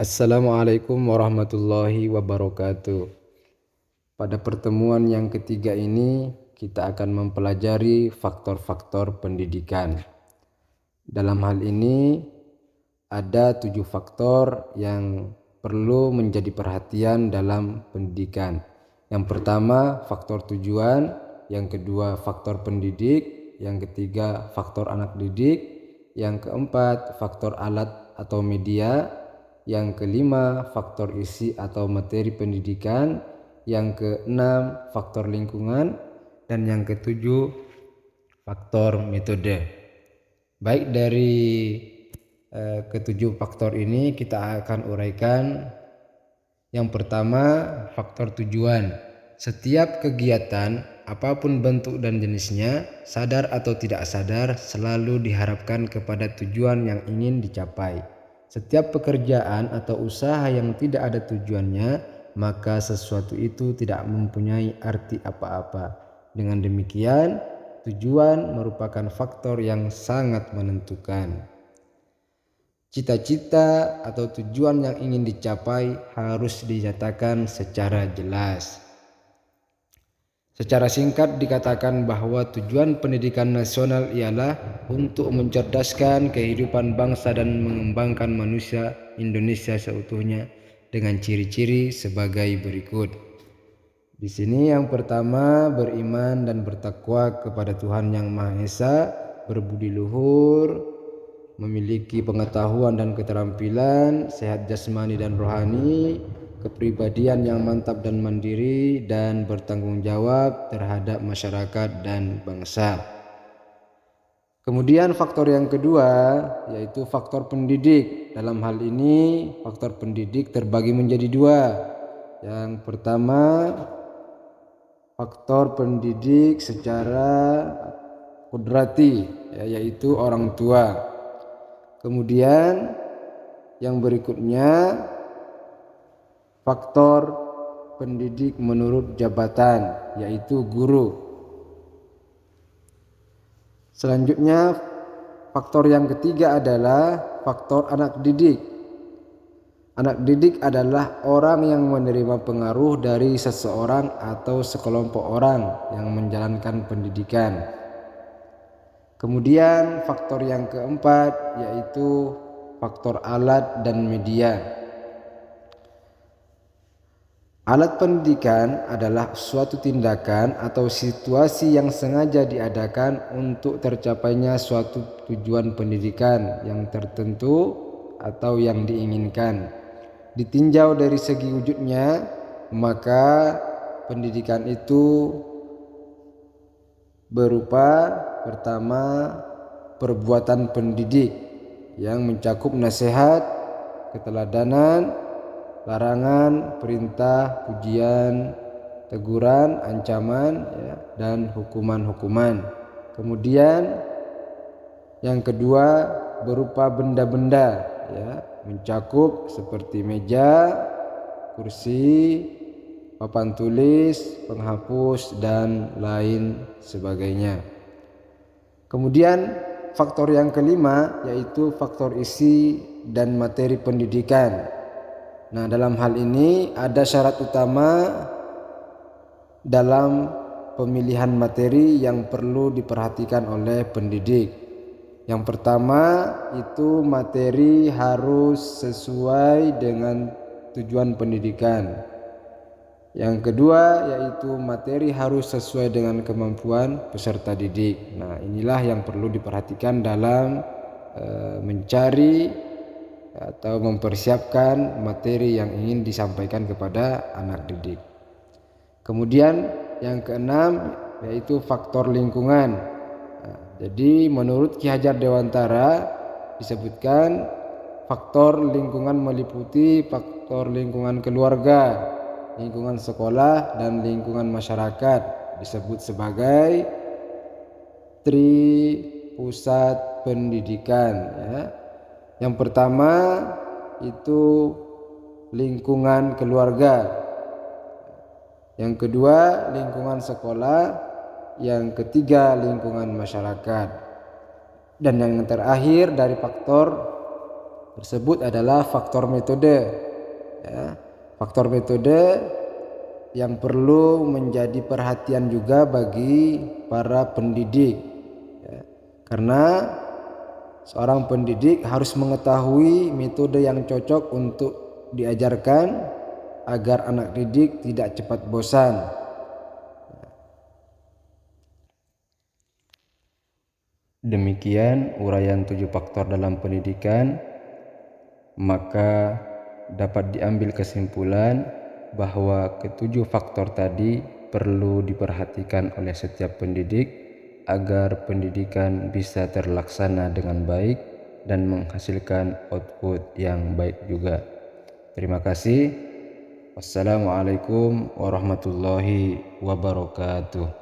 Assalamualaikum warahmatullahi wabarakatuh. Pada pertemuan yang ketiga ini kita akan mempelajari faktor-faktor pendidikan. Dalam hal ini ada 7 faktor yang perlu menjadi perhatian dalam pendidikan. Yang pertama faktor tujuan, yang kedua faktor pendidik, yang ketiga faktor anak didik, yang keempat faktor alat atau media, yang kelima faktor isi atau materi pendidikan, yang keenam faktor lingkungan, dan yang ketujuh faktor metode. Baik, dari ketujuh faktor ini kita akan uraikan. Yang pertama, faktor tujuan. Setiap kegiatan apapun bentuk dan jenisnya, sadar atau tidak sadar, selalu diharapkan kepada tujuan yang ingin dicapai. Setiap pekerjaan atau usaha yang tidak ada tujuannya, maka sesuatu itu tidak mempunyai arti apa-apa. Dengan demikian, tujuan merupakan faktor yang sangat menentukan. Cita-cita atau tujuan yang ingin dicapai harus dinyatakan secara jelas. Secara singkat dikatakan bahwa tujuan pendidikan nasional ialah untuk mencerdaskan kehidupan bangsa dan mengembangkan manusia Indonesia seutuhnya dengan ciri-ciri sebagai berikut. Di sini yang pertama, beriman dan bertakwa kepada Tuhan Yang Maha Esa, berbudi luhur, memiliki pengetahuan dan keterampilan, sehat jasmani dan rohani, kepribadian yang mantap dan mandiri, dan bertanggung jawab terhadap masyarakat dan bangsa. Kemudian faktor yang kedua yaitu faktor pendidik. Dalam hal ini faktor pendidik terbagi menjadi dua. Yang pertama, faktor pendidik secara kudrati, yaitu orang tua. Kemudian yang berikutnya faktor pendidik menurut jabatan, yaitu guru. Selanjutnya faktor yang ketiga adalah faktor anak didik. Anak didik adalah orang yang menerima pengaruh dari seseorang atau sekelompok orang yang menjalankan pendidikan. Kemudian faktor yang keempat yaitu faktor alat dan media. Alat pendidikan adalah suatu tindakan atau situasi yang sengaja diadakan untuk tercapainya suatu tujuan pendidikan yang tertentu atau yang diinginkan. Ditinjau dari segi wujudnya, maka pendidikan itu berupa pertama perbuatan pendidik yang mencakup nasihat, keteladanan, larangan, perintah, pujian, teguran, ancaman, dan hukuman-hukuman. Kemudian yang kedua berupa benda-benda, mencakup seperti meja, kursi, papan tulis, penghapus, dan lain sebagainya. Kemudian faktor yang kelima yaitu faktor isi dan materi pendidikan. Nah, dalam hal ini ada syarat utama dalam pemilihan materi yang perlu diperhatikan oleh pendidik. Yang pertama itu materi harus sesuai dengan tujuan pendidikan. Yang kedua yaitu materi harus sesuai dengan kemampuan peserta didik. Nah, inilah yang perlu diperhatikan dalam mencari atau mempersiapkan materi yang ingin disampaikan kepada anak didik. Kemudian yang keenam yaitu faktor lingkungan. Jadi menurut Ki Hajar Dewantara disebutkan faktor lingkungan meliputi faktor lingkungan keluarga, lingkungan sekolah, dan lingkungan masyarakat, disebut sebagai pusat pendidikan. Yang pertama itu lingkungan keluarga, yang kedua lingkungan sekolah, yang ketiga lingkungan masyarakat, dan yang terakhir dari faktor tersebut adalah faktor metode. Ya, faktor metode yang perlu menjadi perhatian juga bagi para pendidik, ya. Karena seorang pendidik harus mengetahui metode yang cocok untuk diajarkan agar anak didik tidak cepat bosan. Demikian uraian 7 faktor dalam pendidikan. Maka dapat diambil kesimpulan bahwa ketujuh faktor tadi perlu diperhatikan oleh setiap pendidik agar pendidikan bisa terlaksana dengan baik dan menghasilkan output yang baik juga. Terima kasih. Wassalamualaikum warahmatullahi wabarakatuh.